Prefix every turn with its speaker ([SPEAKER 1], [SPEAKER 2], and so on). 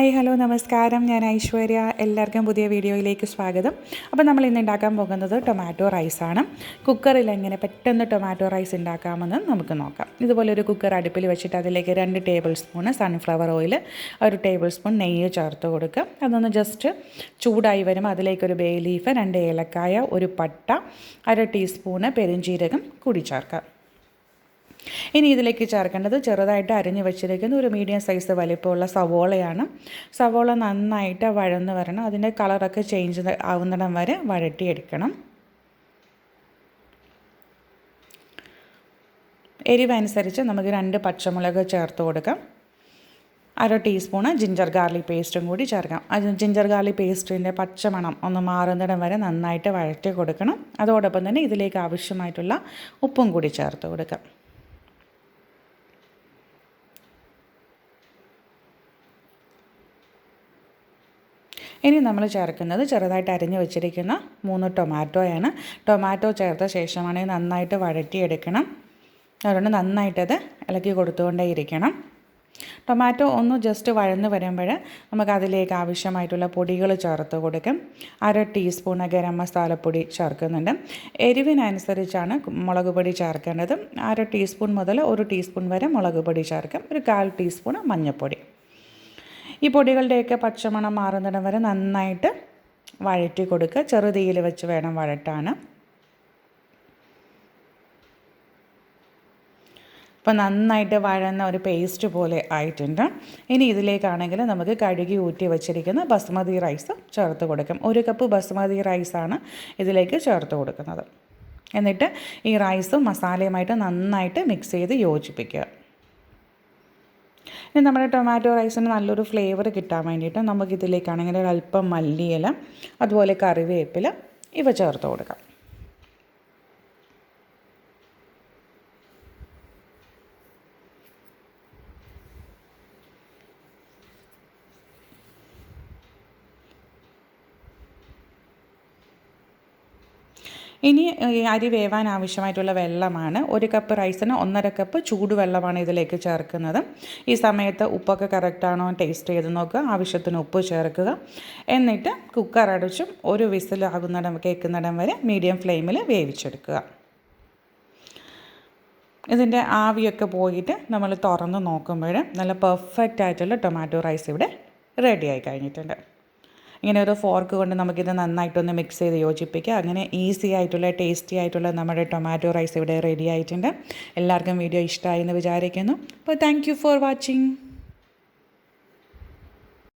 [SPEAKER 1] Hi hello നമസ്കാരം. ഞാൻ ഐശ്വര്യ. എല്ലാവർക്കും പുതിയ വീഡിയോയിലേക്ക് സ്വാഗതം. അപ്പോൾ നമ്മൾ ഇന്ന് ഉണ്ടാക്കാൻ പോകുന്നത് ടൊമാറ്റോ റൈസാണ്. കുക്കറിൽ എങ്ങനെ പെട്ടെന്ന് ടൊമാറ്റോ റൈസ് ഉണ്ടാക്കാമെന്ന് നമുക്ക് നോക്കാം. ഇതുപോലെ ഒരു കുക്കർ അടുപ്പിൽ വെച്ചിട്ട് അതിലേക്ക് 2 table spoon sunflower oil, 1 table spoon നെയ്യ് ചേർത്ത് കൊടുക്കുക. അതൊന്ന് ജസ്റ്റ് ചൂടായി വരുമ്പോൾ അതിലേക്കൊരു ബേ ലീഫ്, 2 ഏലക്കായ, ഒരു പട്ട, 1/2 ടീസ്പൂണ് പെരുംജീരകം കൂടി ചേർക്കാം. ഇനി ഇതിലേക്ക് ചേർക്കേണ്ടത് ചെറുതായിട്ട് അരിഞ്ഞു വെച്ചിരിക്കുന്ന ഒരു മീഡിയം സൈസ് വലിപ്പമുള്ള സവോളയാണ്. സവോള നന്നായിട്ട് വഴന്ന് വരണം. അതിൻ്റെ കളറൊക്കെ ചേഞ്ച് ആവുന്നിടം വരെ വഴറ്റിയെടുക്കണം. എരിവനുസരിച്ച് നമുക്ക് 2 പച്ചമുളക് ചേർത്ത് കൊടുക്കാം. 1/2 ടീസ്പൂണ് ജിഞ്ചർ ഗാർലിക് പേസ്റ്റും കൂടി ചേർക്കാം. ജിഞ്ചർ ഗാർലിക് പേസ്റ്റിൻ്റെ പച്ചമണം ഒന്ന് മാറുന്നിടം വരെ നന്നായിട്ട് വഴറ്റി കൊടുക്കണം. അതോടൊപ്പം തന്നെ ഇതിലേക്ക് ആവശ്യമായിട്ടുള്ള ഉപ്പും കൂടി ചേർത്ത് കൊടുക്കാം. ഇനി നമ്മൾ ചേർക്കുന്നത് ചെറുതായിട്ട് അരിഞ്ഞു വെച്ചിരിക്കുന്ന 3 ടൊമാറ്റോയാണ്. ടൊമാറ്റോ ചേർത്ത ശേഷമാണ് നന്നായിട്ട് വഴറ്റിയെടുക്കണം. അതുകൊണ്ട് നന്നായിട്ടത് ഇളക്കി കൊടുത്തുകൊണ്ടേയിരിക്കണം. ടൊമാറ്റോ ഒന്ന് ജസ്റ്റ് വഴന്ന് വരുമ്പോൾ നമുക്ക് അതിലേക്ക് ആവശ്യമായിട്ടുള്ള പൊടികൾ ചേർത്ത് കൊടുക്കും. 1/2 ടീസ്പൂൺ ഗരം മസാലപ്പൊടി ചേർക്കുന്നുണ്ട്. എരിവിനനുസരിച്ചാണ് മുളക് പൊടി ചേർക്കേണ്ടത്. 1/2 ടീസ്പൂൺ മുതൽ 1 ടീസ്പൂൺ വരെ മുളക് പൊടി ചേർക്കും. ഒരു 1/4 ടീസ്പൂൺ മഞ്ഞൾപ്പൊടി. ഈ പൊടികളുടെയൊക്കെ പച്ചമണം മാറുന്നിടം വരെ നന്നായിട്ട് വഴറ്റി കൊടുക്കുക. ചെറുതീയിൽ വെച്ച് വേണം വഴറ്റാൻ. ഇപ്പോൾ നന്നായിട്ട് വഴന്ന ഒരു പേസ്റ്റ് പോലെ ആയിട്ടുണ്ട്. ഇനി ഇതിലേക്കാണെങ്കിൽ നമുക്ക് കഴുകി ഊറ്റി വെച്ചിരിക്കുന്ന ബസ്മതി റൈസ് ചേർത്ത് കൊടുക്കാം. 1 കപ്പ് ബസ്മതി റൈസാണ് ഇതിലേക്ക് ചേർത്ത് കൊടുക്കുന്നത്. എന്നിട്ട് ഈ റൈസും മസാലയുമായിട്ട് നന്നായിട്ട് മിക്സ് ചെയ്ത് യോജിപ്പിക്കുക. ഇനി നമ്മുടെ ടൊമാറ്റോ റൈസിന് നല്ലൊരു ഫ്ലേവർ കിട്ടാൻ വേണ്ടിയിട്ട് നമുക്കിതിലേക്കാണെങ്കിൽ ഒരല്പം മല്ലിയില, അതുപോലെ കറിവേപ്പില ഇവ ചേർത്ത് കൊടുക്കാം. ഇനി അരി വേവാൻ ആവശ്യമായിട്ടുള്ള വെള്ളമാണ്. 1 കപ്പ് റൈസിന് 1.5 കപ്പ് ചൂടുവെള്ളമാണ് ഇതിലേക്ക് ചേർക്കുന്നത്. ഈ സമയത്ത് ഉപ്പൊക്കെ കറക്റ്റാണോ ടേസ്റ്റ് ചെയ്ത് നോക്കുക. ആവശ്യത്തിന് ഉപ്പ് ചേർക്കുക. എന്നിട്ട് കുക്കർ അടച്ചും ഒരു വിസിലാകുന്നിടം കേൾക്കുന്നിടം വരെ മീഡിയം ഫ്ലെയിമിൽ വേവിച്ചെടുക്കുക. ഇതിൻ്റെ ആവിയൊക്കെ പോയിട്ട് നമ്മൾ തുറന്ന് നോക്കുമ്പോൾ നല്ല പെർഫെക്റ്റ് ആയിട്ടുള്ള ടൊമാറ്റോ റൈസ് ഇവിടെ റെഡിയായി കഴിഞ്ഞിട്ടുണ്ട്. ഇങ്ങനെ ഒരു ഫോർക്ക് കൊണ്ട് നമുക്കിത് നന്നായിട്ടൊന്ന് മിക്സ് ചെയ്ത് യോജിപ്പിക്കുക. അങ്ങനെ ഈസി ആയിട്ടുള്ള ടേസ്റ്റി ആയിട്ടുള്ള നമ്മുടെ ടൊമാറ്റോ റൈസ് ഇവിടെ റെഡി ആയിട്ടുണ്ട്. എല്ലാവർക്കും വീഡിയോ ഇഷ്ടമായി എന്ന് വിചാരിക്കുന്നു. അപ്പോൾ താങ്ക് യു ഫോർ വാച്ചിങ്.